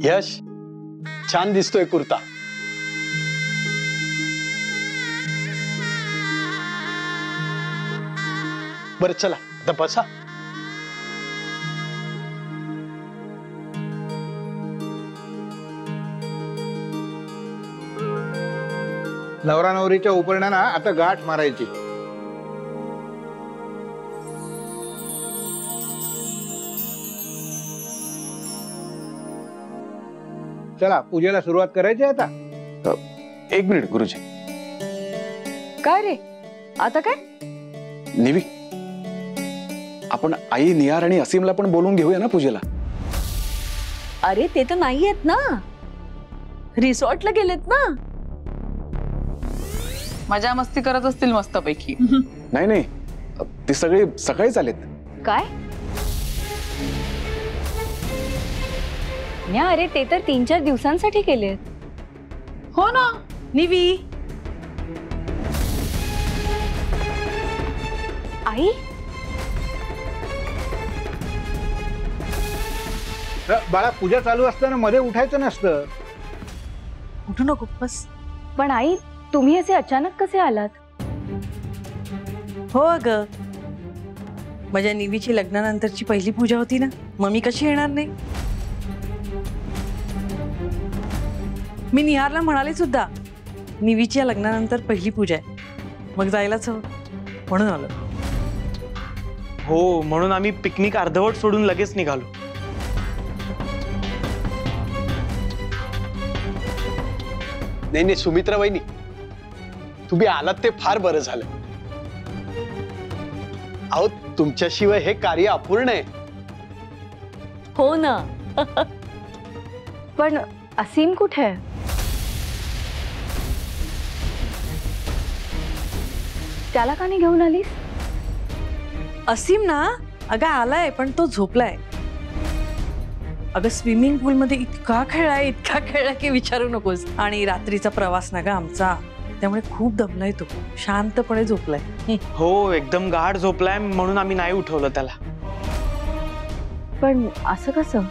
यश, छान दिसतोय कुर्ता. बरं चला आता बसा. नवरा नवरीच्या उपरण्याना आता गाठ मारायची. चला पूजेला सुरुवात करायची आता. एक मिनिट गुरुजी. काय रे आता काय? निवी, आपण आई, निहार आणि असीमला पण बोलून घेऊया ना पूजेला. अरे ते तर नाही आहेत ना, रिसॉर्टला गेलेत ना. मजा मस्ती करत असतील मस्तपैकी. नाही नाही, ते सगळे सकाळीच आलेत. काय? अरे ते तर 3-4 दिवसांसाठी गेलेत. हो ना निवी. आई बाळा, पूजा चालू असताना मध्ये उठायचं नसतं. उठू नको बस. पण आई, तुम्ही असे अचानक कसे आलात? हो ग, माझ्या निवीची लग्नानंतरची पहिली पूजा होती ना, मग मी कशी येणार नाही. मी निहारला म्हणाले सुद्धा, निवीच्या लग्नानंतर पहिली पूजा आहे, मग जायलाच हवं, म्हणून आलो. हो, म्हणून आम्ही पिकनिक अर्धवट सोडून लगेच निघालो. नाही नाही सुमित्रा वहिनी, तुम्ही आलात ते फार बरं झालं. अहो, तुमच्याशिवाय हे कार्य अपूर्ण आहे. हो ना. पण असीम कुठे आहे? त्याला का नाही घेऊन आलीस? असीम ना, अगं आलाय, पण तो झोपलाय. अगं स्विमिंग पूल मध्ये इतका खेळलाय की विचारू नकोस. आणि रात्रीचा प्रवास ना ग आमचा, त्यामुळे खूप दमलाय तो, शांतपणे झोपलाय. हो, एकदम गाढ झोपलाय, म्हणून आम्ही नाही उठवलं त्याला. पण असं कसं?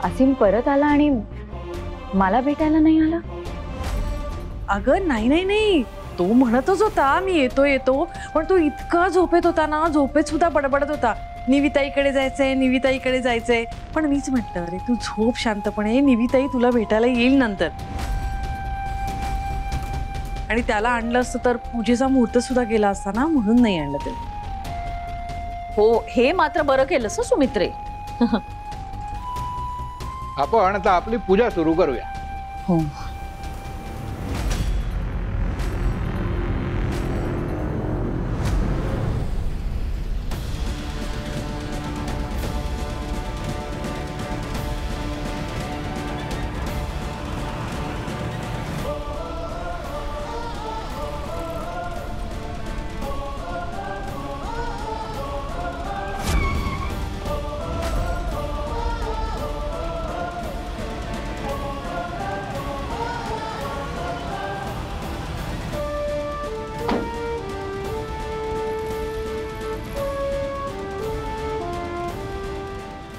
असीम परत आला आणि मला भेटायला नाही आला? अगं नाही नाही नाही, तो म्हणतच होता मी येतो, पण तो इतका झोपेत होता ना, झोपेत सुद्धा बडबडत होता, निविताईकडे जायचंय. पण मीच म्हटलं, अरे तू झोप शांतपणे, निविताई तुला भेटायला येईल नंतर. आणि त्याला आणलं असतं तर पूजेचा मुहूर्त सुद्धा गेला असता ना, म्हणून नाही आणलं त्याला. हो, हे मात्र बरं केलंस सुमित्रे. आपण आता आपली पूजा सुरू करूया. हो.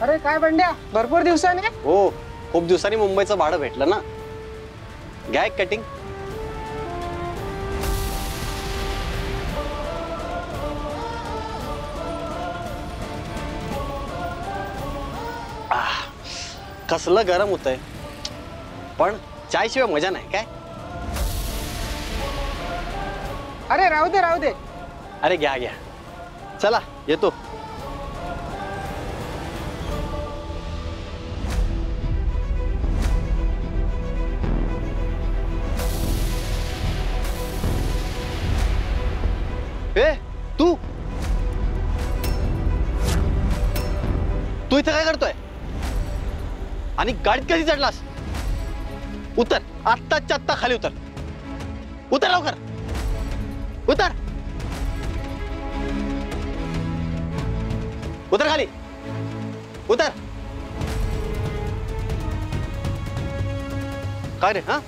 अरे काय बंड्या, भरपूर दिवसाने? हो, खूप दिवसांनी मुंबईचं भाडं भेटलं ना. घ्या एक कटिंग. कसलं गरम होतंय, पण चायशिवाय मजा नाही काय. अरे राहू दे. अरे घ्या. चला येतो. तू इथे काय करतोय? आणि गाडीत कधी चढलास? उतर, आत्ताच्या आत्ता खाली उतर. उतर लवकर, उतर खाली, उतर. काय रे? हा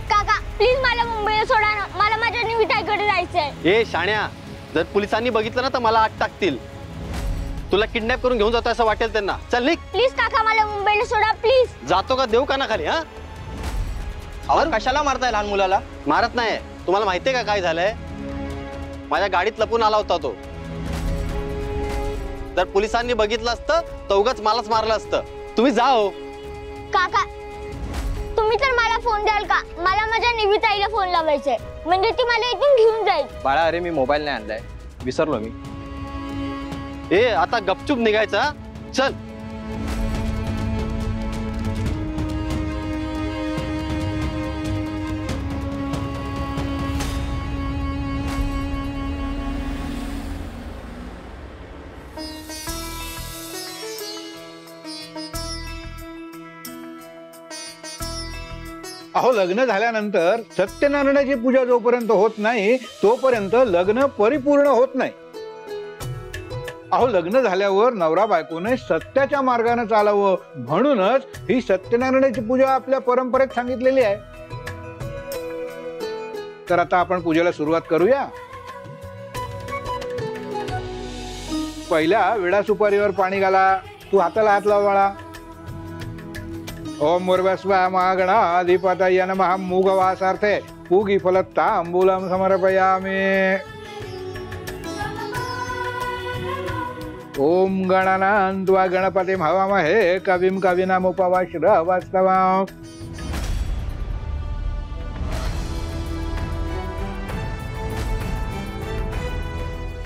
काका प्लीज मला मुंबईला सोडा ना, मला माझ्या निविताईकडे जायचंय. ए शाण्या, जर पोलिसांनी बघितलं ना तर मला आत टाकतील. तुला किडनॅप करून घेऊन जातो असं वाटेल त्यांना. चल निघ. प्लीज काका मला मुंबईला सोडा प्लीज. जातो का देऊ का ना खाली? हा अहो कशाला मारताय लहान मुलाला? मारत नाही. तुम्हाला माहितीये का काय झालंय? माझ्या गाडीत लपून आला होता तो. जर पोलिसांनी बघितलं असतं तर उगाच मलाच मारलं असतं. तुम्ही जा हो. काका तुम्ही तर मला फोन द्याल का? मला माझ्या निविताईला फोन लावायचंय, म्हणजे ती मला इथून घेऊन जाईल. बाळा अरे मी मोबाईल नाही आणलाय, विसरलो मी. ए आता गपचूप निघायचं. हा? चल. अहो लग्न झाल्यानंतर सत्यनारायणाची पूजा जोपर्यंत होत नाही तोपर्यंत लग्न परिपूर्ण होत नाही. अहो लग्न झाल्यावर नवरा बायकोने सत्याच्या मार्गाने चालावं म्हणूनच ही सत्यनारायणाची पूजा आपल्या परंपरेत सांगितलेली आहे. तर आता आपण पूजेला सुरुवात करूया. पहिल्या विडा सुपारीवर पाणी घाला. तू हाताला हात लाव बाळा. ओम मुर्वस्वा महागणाधिपतये नमः. मूगवासार्थे पूगी फलतांबूलं समर्पयामि. ओम गणानान्त्वा गणपतिं हवामहे कविं कवीनामुपवाश्रवस्तवम्.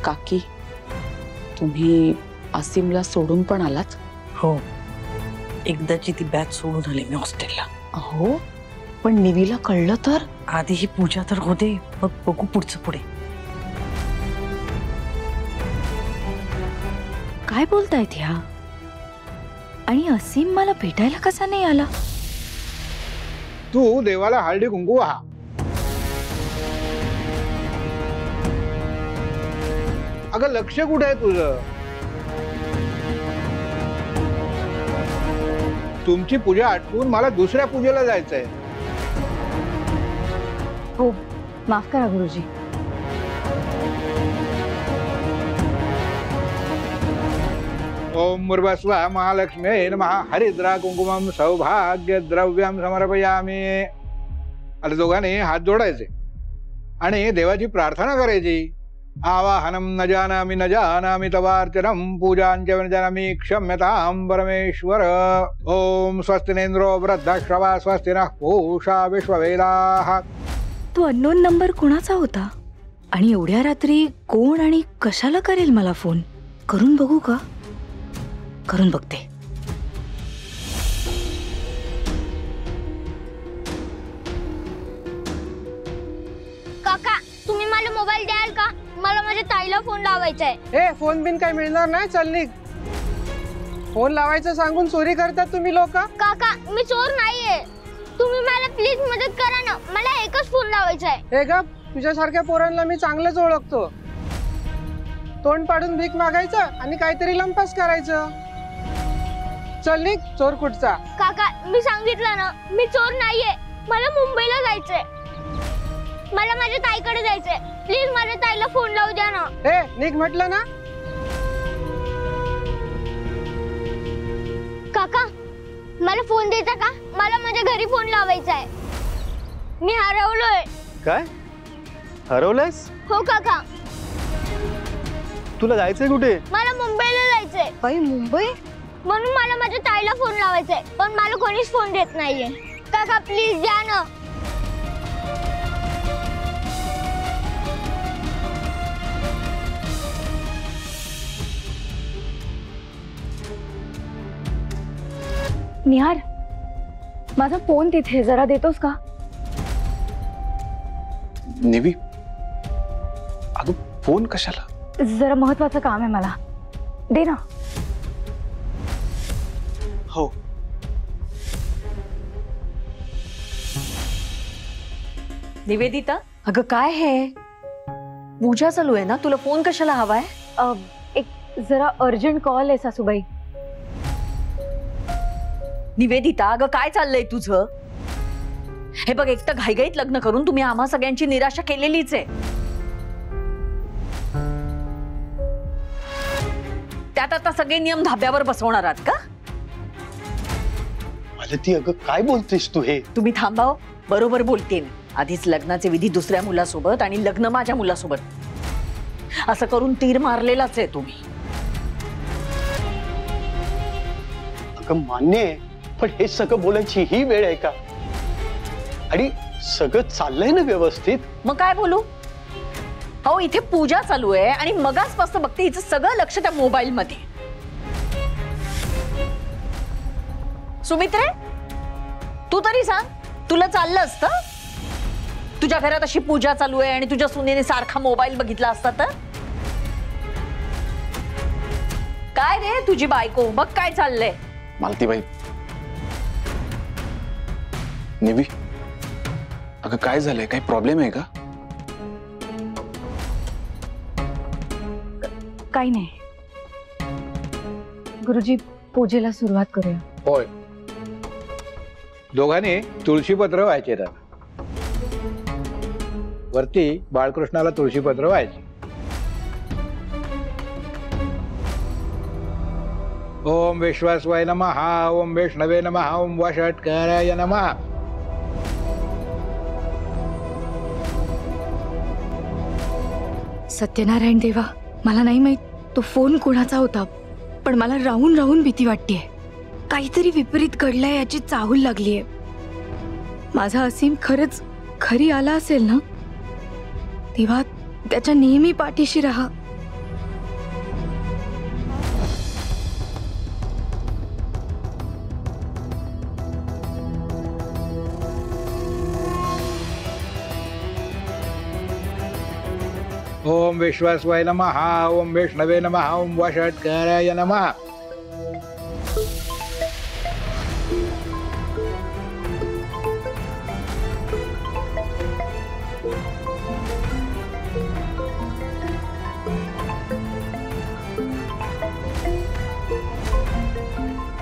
काकी तुम्ही असीमला सोडून पण आलात? हो, एकदाची ती बॅच सोडून आली मी हॉस्टेलला. अहो पण निवीला कळलं तर? आधी ही पूजा तर होते, मग बघू पुढचं पुढे. काय बोलतायत ह्या? आणि असीम मला भेटायला कसा नाही आला? तू देवाला हळदी कुंकू वाहा. अगं लक्ष कुठे आहे तुझं? तुमची पूजा आटपून मला दुसऱ्या पूजेला जायचंय. हो माफ करा गुरुजी. ओम मुर्वस्वा महालक्ष्मी नमः. हरिद्रा कुंकुमम सौभाग्य द्रव्यम समर्पयामि. आता दोघांनी हात जोडायचे आणि देवाची प्रार्थना करायची. आवाहनम न जानामि तवार्चनम पूजांच न जानामि क्षम्यतां परमेश्वर. ओम स्वस्तिनेन्द्रो वृद्धश्रवा स्वस्ति नः पूषा विश्ववेदाः. तो अननोन नंबर कोणाचा होता आणि एवढ्या रात्री कोण आणि कशाला करेल मला फोन? करून बघू का? करून बघते. काका तुम्ही मला मोबाईल द्याल का? मला माझ्या ताईला फोन लावायचा आहे. ए फोन बिन काय मिळणार नाही. चल निघ. फोन लावायचं सांगून चोरी करतात तुम्ही लोक. काका मी चोर नाहीये. तुम्ही मला प्लीज मदत करा ना. मला एकच फोन लावायचा आहे. हे गप. तुझ्यासारख्या पोरांना मी चांगलंच ओळखतो. तोंड पाडून भीक मागायचं आणि काहीतरी लंपास करायचं. चल निघ. चोर कुठचा? काका मी सांगितलं ना मी चोर नाहीये. मला मुंबईला जायचंय. मला माझ्या ताईकडे जायचंय. प्लीज माझ्या ताईला फोन लावू द्या ना. ए निघ म्हटलं ना. काका मला फोन देता का? मला माझ्या घरी फोन लावायचा आहे. मी हरवलोय. काय हरवलंयस? हो काका. तुला जायचंय कुठे? मला मुंबईला जायचंय. बाई मुंबई? म्हणून मला माझ्या ताईला फोन लावायचा आहे, पण मला कोणीच फोन देत नाहीये. काका प्लीज द्या ना. निहार माझा फोन तिथे, जरा देतोस का? निवी अगं फोन कशाला? जरा महत्वाचं काम आहे मला. दे ना. हो. निवेदिता अगं काय है? पूजा चालू आहे ना, तुला फोन कशाला हवाय? एक जरा अर्जंट कॉल आहे सासूबाई. निवेदिता अगं काय चाललंय तुझं? हे बघ, एक तर घाईघाईत लग्न करून तुम्ही आम्हा सगळ्यांची निराशा केलेलीच आहे. त्यात आता सगळे नियम धाब्यावर बसवणार आहात का? मालती अगं काय बोलतेस तू हे? तुम्ही थांबाव, बरोबर बोलते मी. आधीच लग्नाचे विधी दुसऱ्या मुलासोबत आणि लग्न माझ्या मुलासोबत, असं करून तीर मारलेलाच आहे तुम्ही. अगं मान्य आहे, पण हे सगळं बोलायची ही वेळ आहे का? आणि सगळं चाललंय ना व्यवस्थित? मग काय बोलू? हो, इथे पूजा चालू आहे आणि मगाचपासून बघते हिचं सगळं लक्ष त्या मोबाईल मध्ये. सुमित्रे, तू तरी सांग, तुला चाललं असतं? तुझ्या घरात अशी पूजा चालू आहे आणि तुझ्या सुनेने सारखा मोबाईल बघितला असता तर? काय रे तुझी बायको, बघ काय चाललंय. मालतीबाई, निवी, अगं काय झालंय? काही प्रॉब्लेम आहे का? काही नाही गुरुजी, पूजेला सुरुवात करूया. होय, दोघांनी तुळशीपत्र व्हायचे. वरती बाळकृष्णाला तुळशीपत्र व्हायचे. ओम विश्वासवाय नमः, ओम वैष्णवे नमः, ओम वषट्काराय नमः. सत्यनारायण देवा, मला नाही माहित तो फोन कोणाचा होता, पण मला राहून राहून भीती वाटतेय. काहीतरी विपरीत घडलंय याची चाहूल लागलीये. माझा असीम खरंच खरी आला असेल ना? तेव्हा त्याच्या नेहमी पाठीशी राहा. ओम विश्वासवाय नमः, ओम वैष्णवे नमः, ओम वषट्काराय नमः.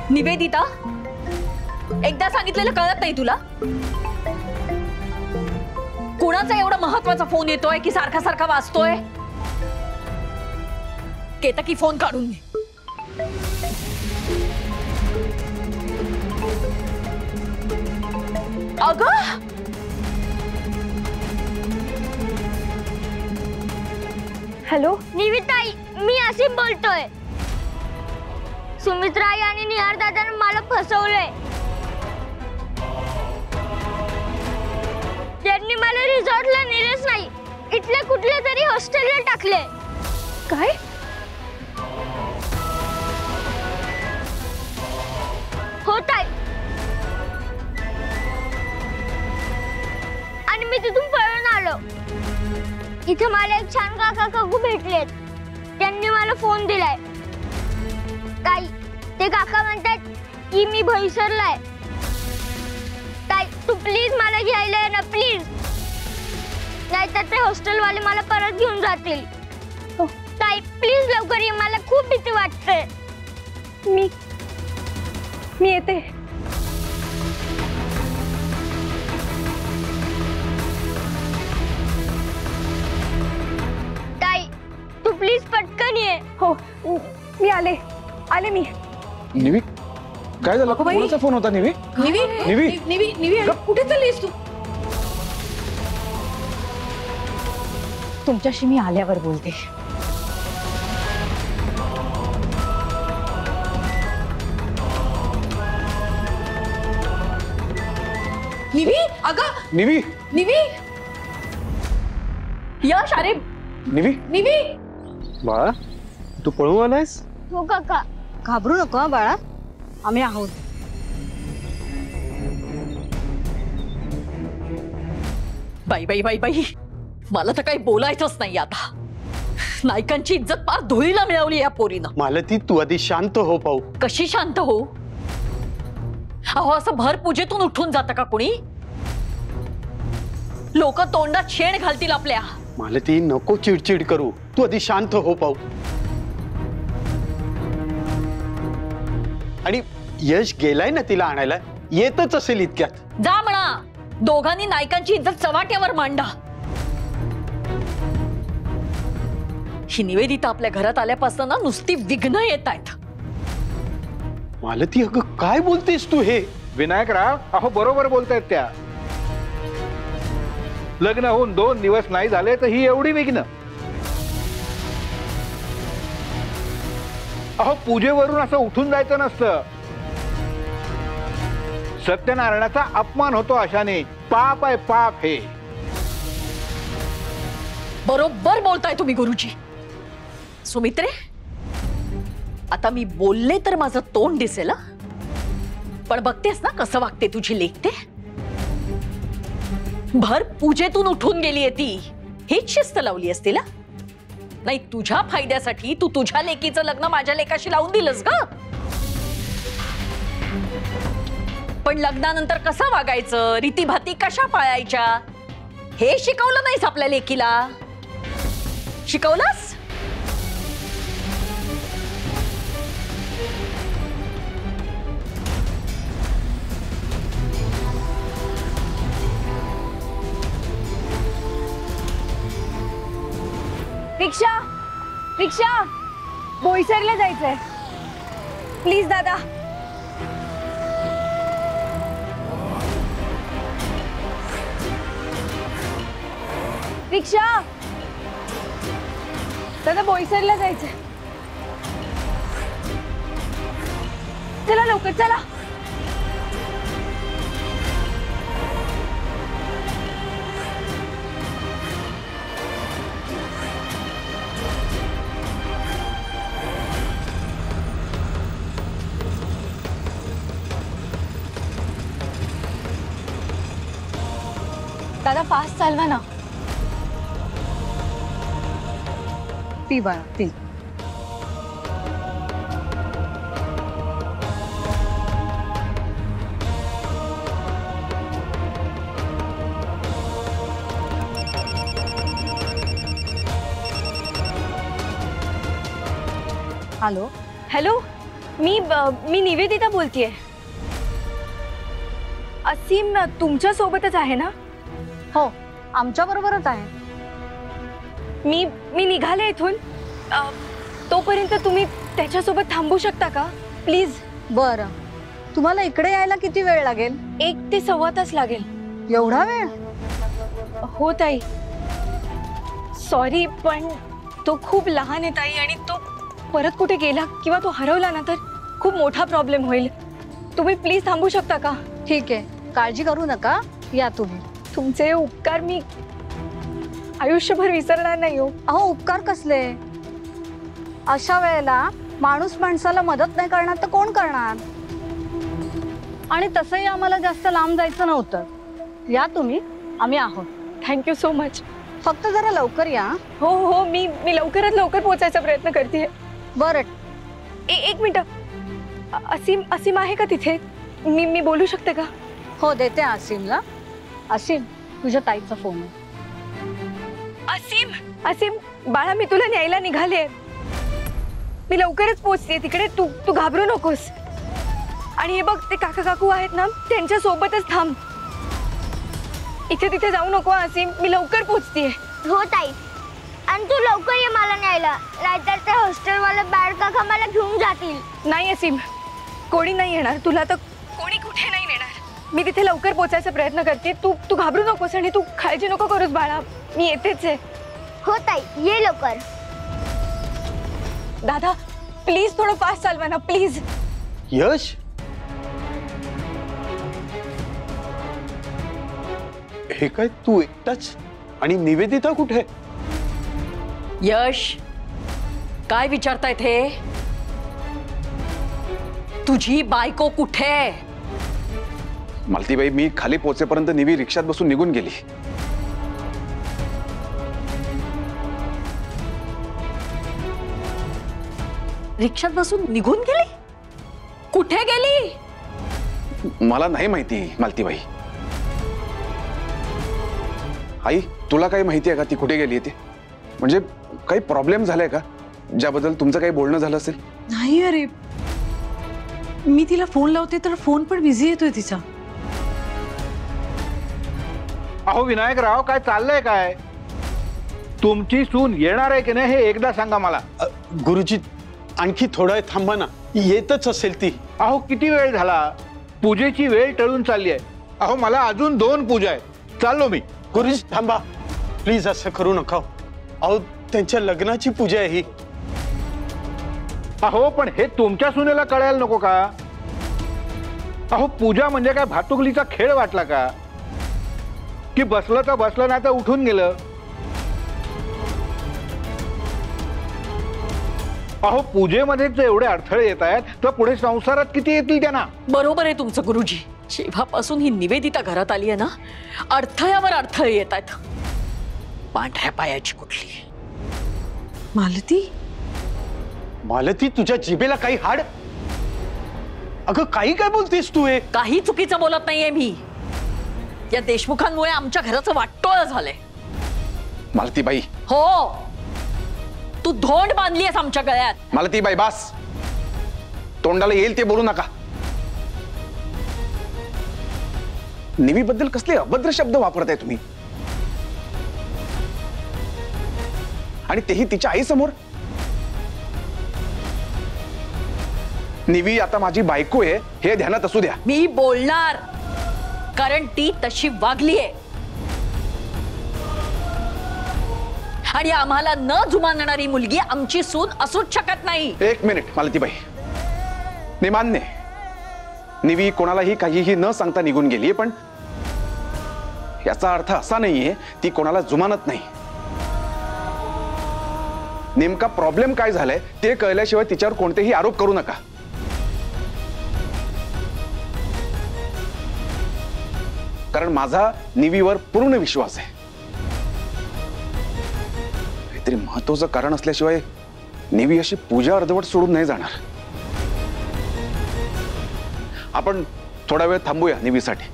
निवेदिता, एकदा सांगितलेलं कळत नाही तुला? कुणाचा एवढा महत्वाचा फोन येतोय की सारखा सारखा वाजतोय? केतकी फोन काढून घे. अगं, हॅलो निविताई, मी असीम बोलतोय. सुमित्राई आणि निहार दादाने मला फसवलंय. त्यांनी मला रिसॉर्टला नेलेच नाही, इथल्या कुठल्या तरी हॉस्टेलला टाकले. काय? हो ताई. आणि मी तिथून पळून आलो. इथे मला एक छान काका काकू भेटलेत. त्यांनी मला फोन दिलाय. ताई, ते काका म्हणतात की मी भैसरलाय. ताई, तू प्लीज मला घ्यायला ये ना, प्लीज. नाहीतर ते हॉस्टेलवाले मला परत घेऊन जातील. ताई प्लीज लवकर ये, मला खूप भीती वाटते. मी येते. ताई, तू प्लीज पटकन ये. हो, मी आले मी. निवी, काय झालं? कोणाचा फोन होता निवी? निवी, कुठे चाललीस तू? तुमच्याशी मी आल्यावर बोलते. निवी, अगं निवी, यश, अरे निवी. बाळा, तू पळून आलायस? हो काका. घाबरू नको बाळा, आम्ही आहोत. बाई बाई बाई बाई, मला तर काही बोलायचंच नाही आता. नायकांची इज्जत पार धुळीला मिळवली या पोरीनं. मालती, तू आधी शांत हो पाहू. कशी शांत हो? अहो, असं भर पूजेतून उठून जातं का कोणी? लोक तोंडात शेण घालतील आपल्या. मालती, नको चिडचिड करू. तू आधी शांत हो पाहू. आणि यश गेलाय ना तिला आणायला, येतच असेल इतक्यात. जा म्हणा, दोघांनी नायकांची इज्जत चव्हाट्यावर मांडा. ही निवेदिता आपल्या घरात आल्यापासून ना नुसती विघ्न येत आहेत. मालती, अगं काय बोलतेस तू हे? विनायकराव, अहो बरोबर बोलतायत त्या. लग्न होऊन 2 दिवस नाही झाले तर ही एवढी विघ्न. अहो पूजेवरून असं उठून जायचं नसतं. सत्यनारायणाचा अपमान होतो अशाने. पाप आहे पाप हे. बरोबर बोलताय तुम्ही गुरुजी. सुमित्रे, आता मी बोलले तर माझं तोंड दिसेल हं? पण बघतेस ना कसं वागते तुझी लेक ते. भर पूजेतून उठून गेलीये ती. हीच शिस्त लावली असती ना. नाही तुझ्या फायद्यासाठी तू तुझ्या लेकीचं लग्न माझ्या लेकाशी लावून दिलंस का? पण लग्नानंतर कसं वागायचं, रीतीभाती कशा पाळायच्या हे शिकवलं नाहीस आपल्या लेकीला. शिकवलंस? रिक्षा, रिक्षा, बोईसरला जायचंय. प्लीज दादा. रिक्षा, दादा बोईसरला जायचंय. चला लवकर चला. दादा फास्ट चालवा ना. ती बाळा ती. हॅलो हॅलो, मी निवेदिता बोलतेय. असीम तुमच्या सोबतच आहे ना? हो, आमच्या बरोबरच आहे. मी निघाले इथून. तोपर्यंत तुम्ही त्याच्यासोबत थांबू शकता का प्लीज? बरं, तुम्हाला इकडे यायला किती वेळ लागेल? 1 ते सव्वा तास लागेल. एवढा वेळ? हो ताई, सॉरी पण तो खूप लहान आहे ताई, आणि तो परत कुठे गेला किंवा तो हरवला ना तर खूप मोठा प्रॉब्लेम होईल. तुम्ही प्लीज थांबू शकता का? ठीक आहे, काळजी करू नका, या तुम्ही. तुमचे उपकार मी आयुष्यभर विसरणार नाही हो. अहो उपकार कसले? अशा वेळेला माणूस माणसाला मदत नाही करणार तर कोण करणार? आणि तसंही आम्हाला जास्त लांब जायचं नव्हतं. या तुम्ही, आम्ही आहोत. Thank you so much. फक्त जरा लवकर या. हो हो, मी लवकरात लवकर पोहोचायचा प्रयत्न करते. बरं, एक मिनिट. असीम आहे का तिथे? मी बोलू शकते का? हो, देते असीमला. असीम, तुझ्या ताईचा फोन आहे. असीम बाळा, मी तुला न्यायला निघाले. मी लवकरच पोहोचते तिकडे. तू घाबरू नकोस. आणि हे बघ, ते काका काकू आहेत ना, त्यांच्या सोबतच थांब. इथे तिथे जाऊ नको असीम. मी लवकर पोहोचते. हो ताई, आणि तू लवकर ये मला न्यायला, नाहीतर ते हॉस्टेलवाले बॅड काका मला घेऊन जातील. नाही असीम, कोणी नाही येणार तुला. तर कोणी कुठे नाही नेणार. मी तिथे लवकर पोहोचायचा प्रयत्न करते. तू घाबरू नकोस आणि तू काळजी नको करूस बाळा. मी येतेच आहे. हो ताई, ये लवकर. दादा प्लीज थोडं फास्ट चालवा ना प्लीज. यश, हे काय तू एकटाच? आणि निवेदिता कुठे? यश, काय विचारतायत हे? तुझी बायको कुठे? मालतीबाई, मी खाली पोहोचेपर्यंत निवी रिक्षात बसून निघून गेली. रिक्षात बसून निघून गेली? कुठे गेली? मला नाही माहिती मालतीबाई. आई, तुला काही माहिती आहे का ती कुठे गेली? ते म्हणजे काही प्रॉब्लेम झालाय का ज्याबद्दल तुमचं काही बोलणं झालं असेल? नाही अरे, मी तिला फोन लावते तर फोन पण बिझी येतोय तिचा. अहो विनायकराव, काय चाललंय काय? तुमची सून येणार आहे की नाही हे एकदा सांगा मला. गुरुजी आणखी थोडा वेळ थांबा ना, येतच असेल ती. अहो किती वेळ झाला, पूजेची वेळ टळून चालली आहे. अहो मला अजून 2 पूजा आहेत, चाललो मी. गुरुजी थांबा प्लीज, असं करू नका. अहो त्यांच्या लग्नाची पूजा आहे ही. अहो पण हे तुमच्या सुनेला कळायला नको का? अहो पूजा म्हणजे काय भातुकलीचा खेळ वाटला का? की बसलं तर बसलं, नाही तर उठून गेलं. अहो पूजेमध्ये जर एवढे अडथळे येत आहेत तर पुढे संसारात किती येतील त्यांना. बरोबर आहे तुमचं गुरुजी. जेव्हापासून ही निवेदिता घरात आली आहे ना, अडथळ्यावर अडथळे येत आहेत. पांढऱ्या पायाची कुठली मालती, मालती तुझ्या जिभेला काही हाड? अगं काही काय बोलतेस तू? हे काही चुकीचं बोलत नाहीये मी. या देशमुखांमुळे आमच्या घराचं वाटोळं झालंय. मालतीबाई, हो, तू धोंड बांधलीयस आमच्या गळ्यात. मालतीबाई बास, तोंडाला येईल ते बोलू नका. निवीबद्दल कसले अभद्र शब्द वापरताय तुम्ही, आणि तेही तिच्या आई समोर. निवी आता माझी बायको आहे हे ध्यानात असू द्या. मी बोलणार, कारण ती तशी वागलीये आणि आम्हाला न जुमानणारी मुलगी आमची सून असूच शकत नाही. 1 मिनिट मालतीबाई, मी मान्य, निवी कोणालाही काहीही न सांगता निघून गेली, पण याचा अर्थ असा नाहीये ती कोणाला जुमानत नाही. नेमका प्रॉब्लेम काय झालाय ते कळल्याशिवाय तिच्यावर कोणतेही आरोप करू नका. कारण माझा निवीवर पूर्ण विश्वास आहे. काहीतरी महत्वाचं कारण असल्याशिवाय निवी अशी पूजा अर्धवट सोडून नाही जाणार. आपण थोडा वेळ थांबूया निवीसाठी.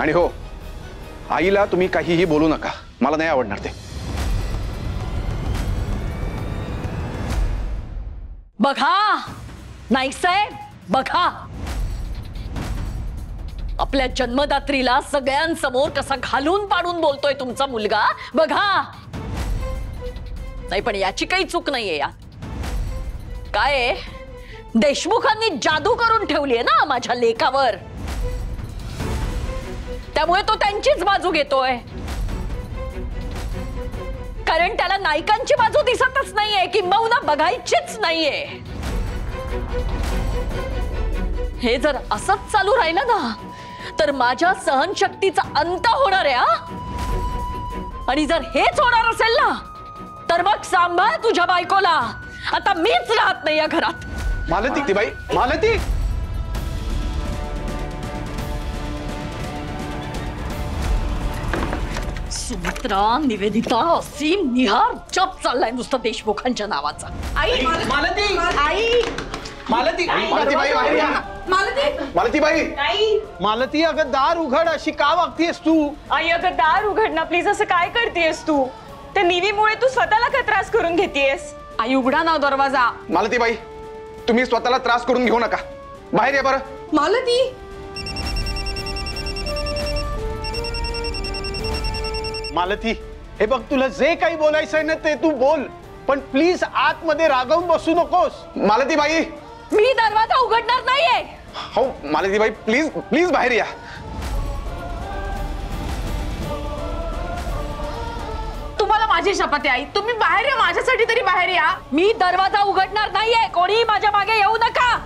आणि हो, आईला तुम्ही काहीही बोलू नका, मला नाही आवडणार ते. बघा नाही साहेब, बघा आपल्या जन्मदात्रीला सगळ्यांसमोर कसा घालून पाडून बोलतोय तुमचा मुलगा. बघा, नाही पण याची काही चूक नाहीये. यात काय देशमुखांनी जादू करून ठेवलीये ना माझ्या लेकावर, त्यामुळे तो त्यांचीच बाजू घेतोय. कारण त्याला नायकांची बाजू दिसतच नाहीये, किंबहुना बघायचीच नाहीये. हे जर असंच चालू राहिलं ना तर माझ्या सहनशक्तीचा अंत होणार आहे. आणि जर हेच होणार असेल ना तर मग सांभाळ तुझ्या बायकोला. आता मीच राहत नाही या घरात. मालती बाई, मालती, सुमित्रा, निवेदिता, असीम, निहार जप चाललाय नुसतं देशमुखांच्या नावाचा. आई, मालती, आई, मालती, मालतीबाई बाहेर या. मालती, मालतीबाई, आई, मालती अगं दार उघड. अशी का वागतेस तू? आई अगं दार उघड ना प्लीज. असं काय करतेस तू? त्या निवीमुळे तू स्वतःला का त्रास करून घेतेस? आई उघडा ना दरवाजा. मालतीबाई, तुम्ही स्वतःला त्रास करून घेऊ नका, बाहेर या बरं. मालती, मालती, हे बघ तुला जे काही बोलायचं आहे ना ते तू बोल, पण प्लीज आतमध्ये रागावून बसू नकोस. मालतीबाई, मी दरवाजा उघडणार नाहीये. हो मालतीबाई, प्लीज प्लीज बाहेर या. तुम्हाला माझी शपथ आहे आई, तुम्ही बाहेर या, माझ्यासाठी तरी बाहेर या. मी दरवाजा उघडणार नाहीये. कोणी माझ्या मागे येऊ नका.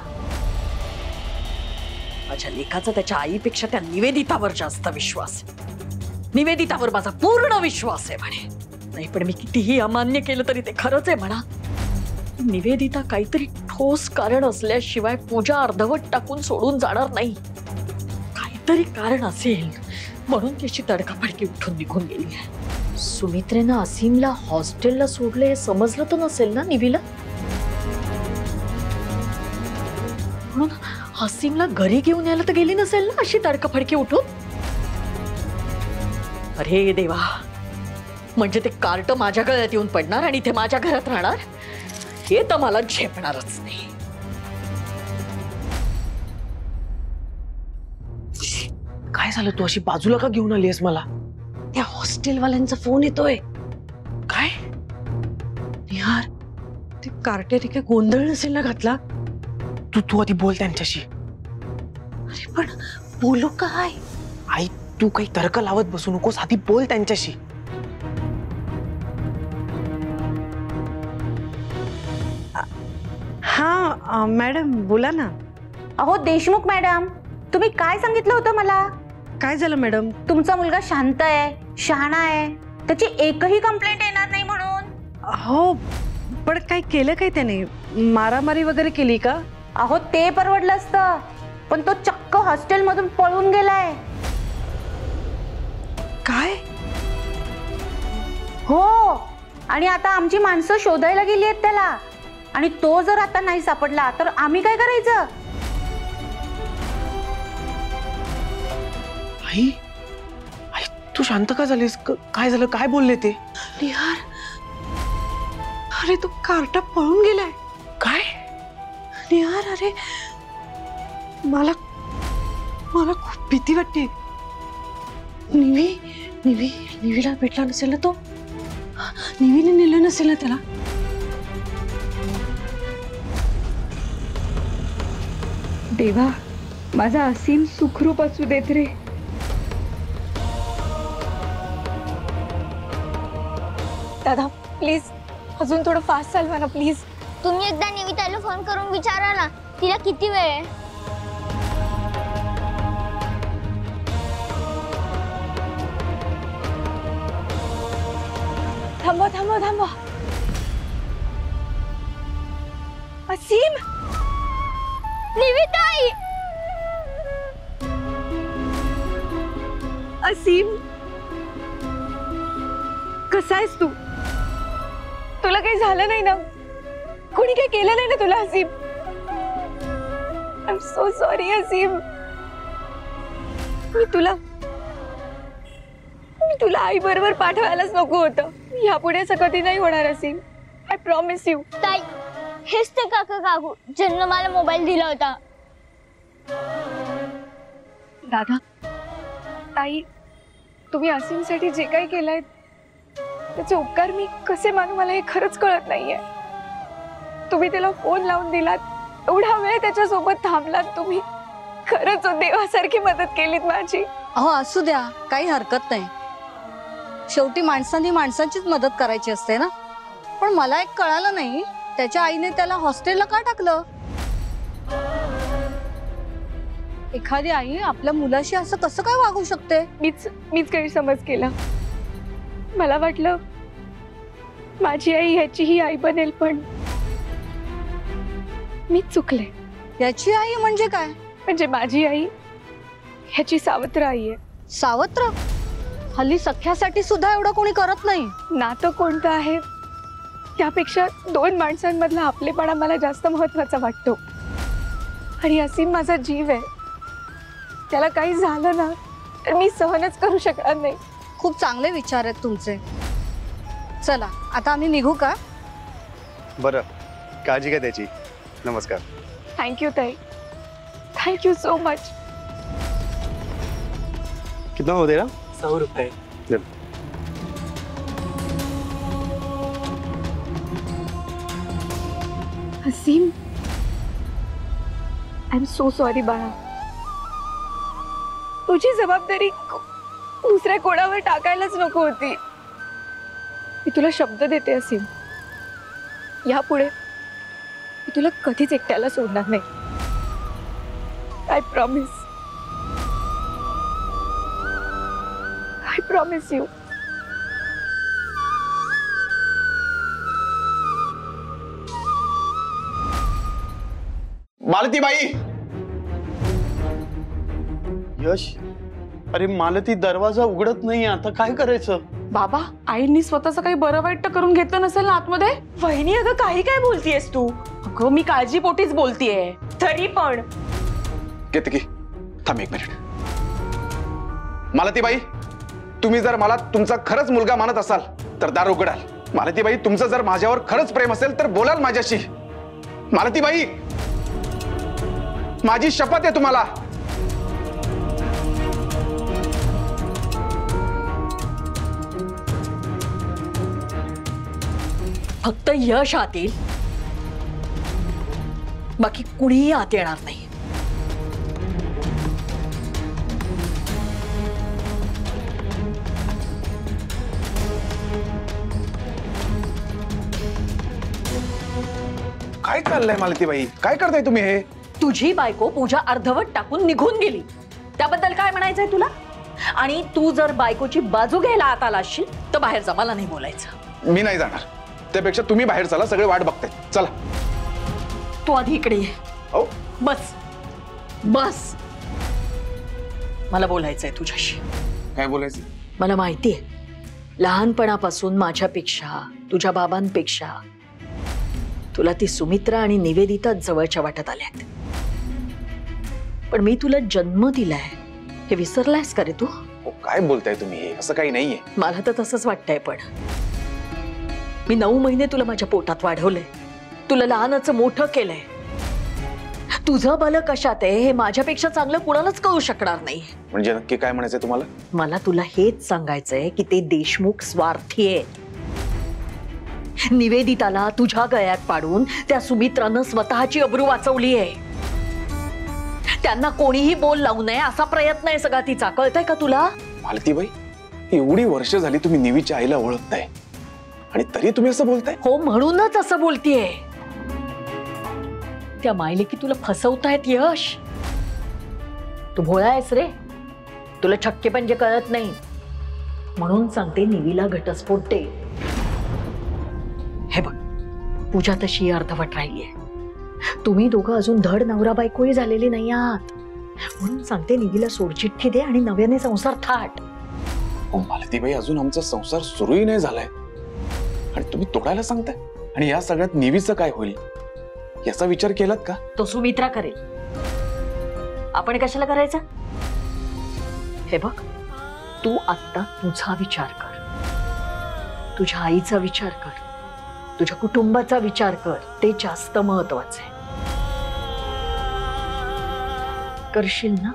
माझ्या लेकाचा त्याच्या आईपेक्षा त्या निवेदितावर जास्त विश्वास. निवेदितावर माझा पूर्ण विश्वास आहे म्हणे. नाही पण मी कितीही अमान्य केलं तरी ते खरंच आहे म्हणा. निवेदिता काहीतरी ठोस कारण असल्याशिवाय पूजा अर्धवट टाकून सोडून जाणार नाही. काहीतरी कारण असेल म्हणून त्याची तडकाफडकी उठून निघून गेली आहे. सुमित्रेनं असीमला हॉस्टेलला सोडले हे समजलं तर नसेल ना निवीला, म्हणून असीमला घरी घेऊन यायला तर गेली नसेल ना अशी तडकाफडकी उठून. अरे देवा, म्हणजे ते कार्ट माझ्या गळ्यात येऊन पडणार आणि ते माझ्या घरात राहणार हे तर मला झेपणारच नाही. काय झालं? तू अशी बाजूला का घेऊन आलीस मला? त्या हॉस्टेलवाल्यांचा फोन येतोय. निहार ते कार्ट्याने काय गोंधळ नसेल ना घातला? तू आधी बोल त्यांच्याशी. अरे पण बोलू काय? आई तू काही तर्क लावत बसू नकोस, आधी बोल त्यांच्याशी. हा मॅडम बोला ना. अहो देशमुख मॅडम, तुम्ही काय सांगितलं होतं मला? काय झालं मॅडम? तुमचा मुलगा शांत आहे, शहाणा आहे, त्याची एकही कंप्लेंट येणार नाही म्हणून. हो पण काय केलं काय त्याने? मारामारी वगैरे केली का? अहो ते परवडलं असतं, पण तो चक्क हॉस्टेल मधून पळून गेलाय. काय? हो, आणि आता आमची माणसं शोधायला गेली आहेत त्याला, आणि तो जर आता नाही सापडला तर आम्ही काय करायचं? आई आई तू शांत का झालीस? काय झालं? काय बोलले ते? निहार, अरे तो कार्टा पळून गेलाय. काय? निहार, अरे मला खूप भीती वाटते. निवीला भेटला नसेल ना तो? निवीने नेलं नसेल ना त्याला? देवा, माझा असीम सुखरूप असू देत रे. दादा प्लीज अजून थोडं फास्ट चालवा ना प्लीज. तुम्ही एकदा निविताला फोन करून विचारा ना, तिला किती वेळ आहे. थांबा थांबा थांबा. असीम, निविताई, असीम कसा आहेस तू? तुला काही झालं नाही ना? कोणी काही केलं नाही ना तुला असीम? आय एम सो सॉरी असीम. मी तुला आई बरोबर पाठवायलाच नको होतं. यापुढे असं कधी नाही होणार असीम. I promise you. ताई, हेच ते काका काकू ज्यांना मला मोबाईल दिला होता. दादा, ताई, तुम्ही असीमसाठी जे काही केलंय त्याचे उपकार मी कसे मानू मला हे खरंच कळत नाहीये. तुम्ही त्याला फोन लावून दिलात, एवढा वेळ त्याच्यासोबत थांबलात तुम्ही. खरंच देवासारखी मदत केलीत माझी. अहो असू द्या, काही हरकत नाही. शेवटी माणसांनी माणसांचीच मदत करायची असते ना. पण मला एक कळालं नाही, त्याच्या आईने त्याला हॉस्टेलला का टाकलं? एखादी आई आपल्या मुलाशी असं कसं काय वागू शकते? मीच गैरसमज केला. मला वाटलं माझी आई ह्याचीही आई बनेल, पण मीच चुकले. याची आई म्हणजे काय? म्हणजे माझी आई ह्याची सावत्र आई आहे. सावत्र? हल्ली सख्यासाठी सुद्धा एवढं कोणी करत नाही. नातं कोणतं आहे त्यापेक्षा दोन माणसांमधला आपलेपणा मला जास्त महत्वाचा वाटतो. आणि असीम माझा जीव आहे. त्याला काही झालं ना तर मी सहनच करू शकणार नाही. खूप चांगले विचार आहेत तुमचे. चला आता आम्ही निघू का? बरं, काळजी घ्या त्याची. नमस्कार. थँक्यू ताई, थँक्यू सो मच. कितना हो दे रहा? 100 रुपये. असीम, आय एम सो सॉरी बाळा. तुझी जबाबदारी दुसऱ्या कोणावर टाकायलाच नको होती. मी तुला शब्द देते असीम, यापुढे मी तुला कधीच एकट्याला सोडणार नाही. I promise. I promise you. Maltibai. Yash, अरे मालती दरवाजा उघडत नाही, आता काय करायचं? बाबा, आईंनी स्वतःचं काही बरं वाईट करून घेतलं नसेल ना आतमध्ये? वहिनी, अगं काही काय बोलतीयस तू? अगं मी काळजीपोटीच बोलतीये. तरी पण केतकी, थांब एक मिनिट. मालतीबाई, तुम्ही जर मला तुमचा खरंच मुलगा मानत असाल तर दार उघडाल. मालतीबाई, तुमचं जर माझ्यावर खरंच प्रेम असेल तर बोलाल माझ्याशी. मालतीबाई, माझी शपथ आहे तुम्हाला. फक्त यश आत येईल, बाकी कुणीही आत येणार नाही. काय चाललंय मालतीबाई? काय करताय तुम्ही हे? तुझी बायको पूजा अर्धवट टाकून निघून गेली, त्याबद्दल काय म्हणायचंय तुला? आणि तू जर बायकोची बाजू घ्यायला आत आला असशील तर बाहेर जा, मला नाही बोलायचं. मी नाही जाणार. त्यापेक्षा तुम्ही बाहेर चला, सगळे वाट बघताय. चला. तू आधी इकडे ये. ओ बस बस, मला बोलायचंय तुझ्याशी. काय बोलायचं? मला माहितीये लहानपणापासून माझ्यापेक्षा, तुझ्या बाबांपेक्षा तुला ती सुमित्रा आणि निवेदिता जवळच्या वाटत आल्यात. पण मी तुला जन्म दिलाय हे विसरलायस का रे तू? काय बोलताय तुम्ही? हे असं काही नाहीये. मला तर तसंच वाटतंय. पण मी 9 महिने तुला माझ्या पोटात वाढवलंय, तुला लहानाचं मोठं केलंय. तुझं भलं कशात आहे हे माझ्यापेक्षा चांगलं कुणालाच कळू शकणार नाही. म्हणजे नक्की काय म्हणायचंय तुम्हाला? मला तुला हेच सांगायचंय की ते देशमुख स्वार्थी आहेत. निवेदिताला तुझ्या गळ्यात पाडून त्या सुमित्रानं स्वतःची अब्रू वाचवली आहे. त्यांना कोणीही बोल लावू नये असा प्रयत्न आहे सगळा तिचा. कळतंय का तुला? मालतीबाई, एवढी वर्ष झाली तुम्ही निवीच्या आईला ओळखताय आणि तरी तुम्ही असं बोलताय? हो, म्हणूनच असं बोलतेय. त्या मायलेकी तुला फसवतायत यश. तू भोळा आहेस रे, तुला छक्के म्हणजे कळत नाही. म्हणून सांगते निवीला घटस्फोट दे. हे बघ, पूजा तशी अर्धवट राहिलीये. तुम्ही दोघं अजून धड नवरा बायकोही झालेली नाही आहात. म्हणून सांगते निवीला सोडचिठ्ठी दे आणि नव्याने संसार थाट. मालतीबाई, अजून आमचा संसार सुरूही नाही झालाय आणि तुम्ही तोडायला सांगताय. आणि या सगळ्यात निवीचं काय होईल याचा विचार केलात का? तो सुमित्रा करेल, आपण कशाला करायचं? हे बघ, तू आता तुझा विचार कर, तुझ्या आईचा विचार कर, तुझ्या कुटुंबाचा विचार कर. ते जास्त महत्वाचं आहे. करशील ना?